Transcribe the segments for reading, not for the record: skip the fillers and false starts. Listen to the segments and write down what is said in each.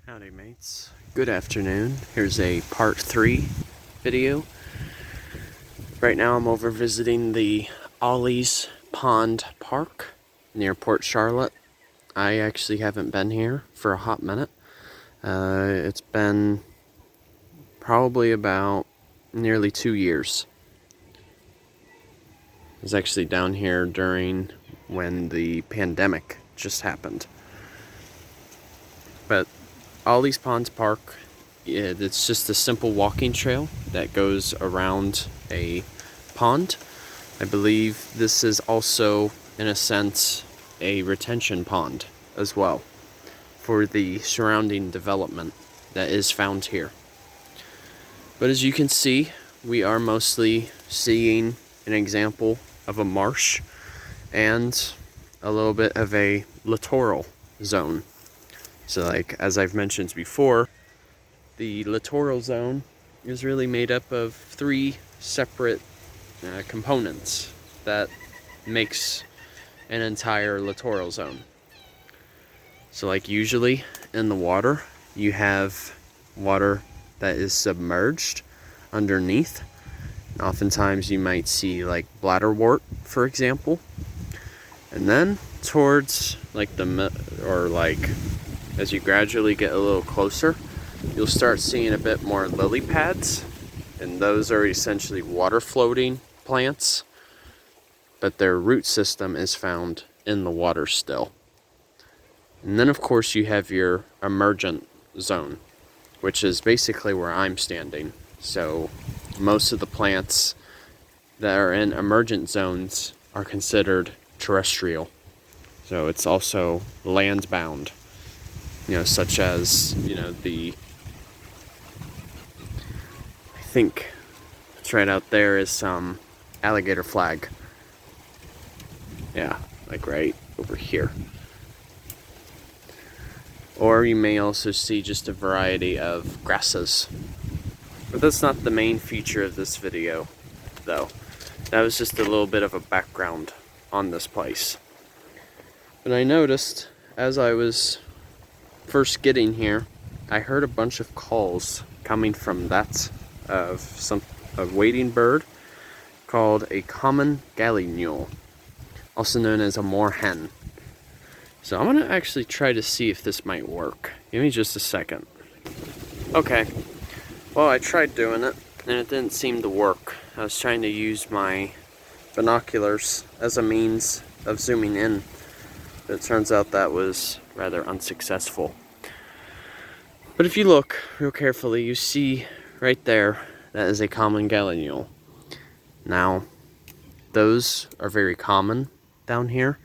Howdy mates, good afternoon. Here's a part 3 video. Right now I'm over visiting the Ollie's Pond Park near Port Charlotte. I actually haven't been here for a hot minute. It's been probably about nearly 2 years. I was actually down here during when the pandemic just happened. But Ollie's Ponds Park, it's just a simple walking trail that goes around a pond. I believe this is also, in a sense, a retention pond as well for the surrounding development that is found here. But as you can see, we are mostly seeing an example of a marsh and a little bit of a littoral zone. So like, as I've mentioned before, the littoral zone is really made up of 3 separate components that makes an entire littoral zone. So like usually in the water, you have water that is submerged underneath. Oftentimes you might see like bladderwort, for example. And then towards like as you gradually get a little closer, you'll start seeing a bit more lily pads, and those are essentially water floating plants, but their root system is found in the water still. And then of course you have your emergent zone, which is basically where I'm standing. So most of the plants that are in emergent zones are considered terrestrial. So it's also land bound. Such as, I think it's right out there is some alligator flag. Yeah, like right over here. Or you may also see just a variety of grasses. But that's not the main feature of this video, though. That was just a little bit of a background on this place. But I noticed as I was first getting here, I heard a bunch of calls coming from that of a wading bird called a Common Gallinule, also known as a moorhen. So I'm gonna actually try to see if this might work. Give me just a second. Okay, well, I tried doing it and it didn't seem to work. I was trying to use my binoculars as a means of zooming in, but it turns out that was rather unsuccessful. But if you look real carefully, you see right there, that is a common gallinule. Now, those are very common down here.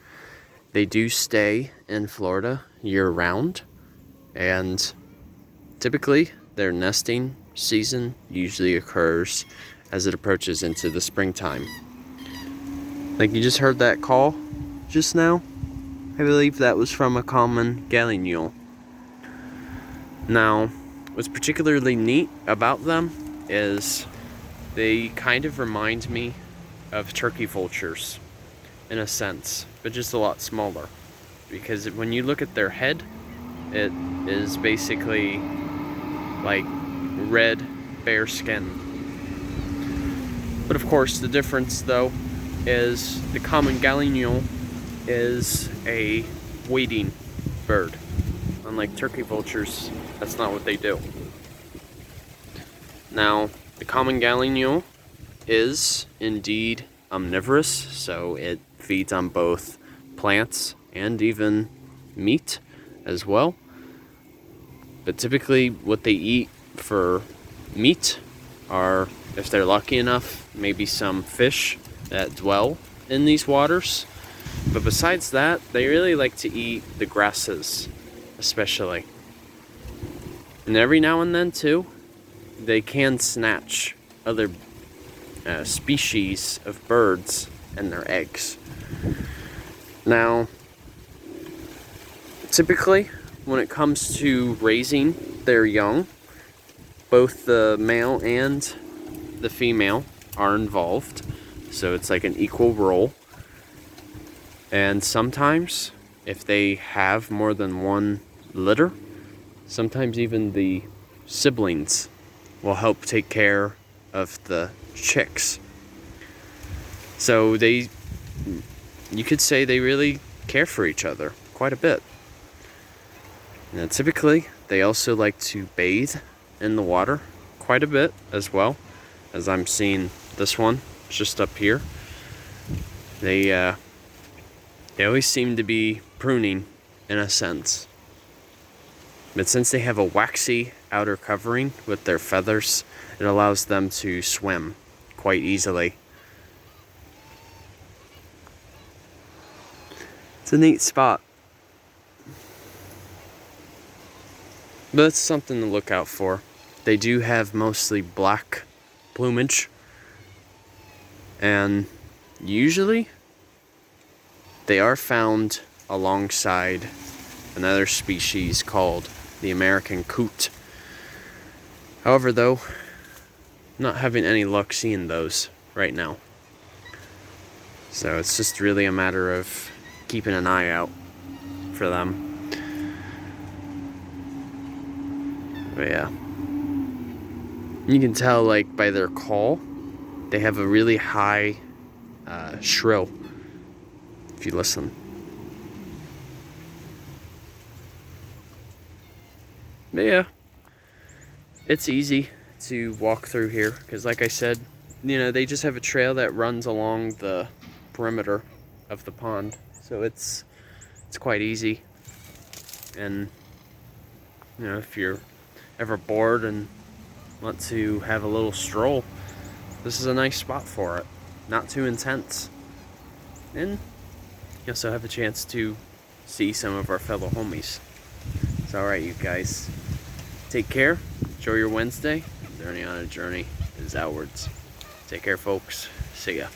They do stay in Florida year-round, and typically their nesting season usually occurs as it approaches into the springtime. Like you just heard that call just now. I believe that was from a common gallinule. Now, what's particularly neat about them is they kind of remind me of turkey vultures in a sense, but just a lot smaller. Because when you look at their head, it is basically like red bare skin. But of course, the difference though is the common gallinule is a wading bird. Unlike turkey vultures, that's not what they do. Now, the common gallinule is indeed omnivorous, so it feeds on both plants and even meat as well. But typically what they eat for meat are, if they're lucky enough, maybe some fish that dwell in these waters. But besides that, they really like to eat the grasses, especially. And every now and then, too, they can snatch other species of birds and their eggs. Now, typically, when it comes to raising their young, both the male and the female are involved. So it's like an equal role. And sometimes, if they have more than one litter, sometimes even the siblings will help take care of the chicks. So you could say they really care for each other quite a bit. Now, typically, they also like to bathe in the water quite a bit as well, as I'm seeing this one just up here. They always seem to be pruning in a sense. But since they have a waxy outer covering with their feathers, it allows them to swim quite easily. It's a neat spot. But it's something to look out for. They do have mostly black plumage. And usually they are found alongside another species called the American coot. However, though, not having any luck seeing those right now. So it's just really a matter of keeping an eye out for them. But yeah, you can tell, like, by their call, they have a really high shrill if you listen. But yeah, it's easy to walk through here because, like I said, they just have a trail that runs along the perimeter of the pond, so it's quite easy. And if you're ever bored and want to have a little stroll, this is a nice spot for it. Not too intense, and you also have a chance to see some of our fellow homies. It's alright, you guys. Take care. Enjoy your Wednesday. Journey on a journey is outwards. Take care, folks. See ya.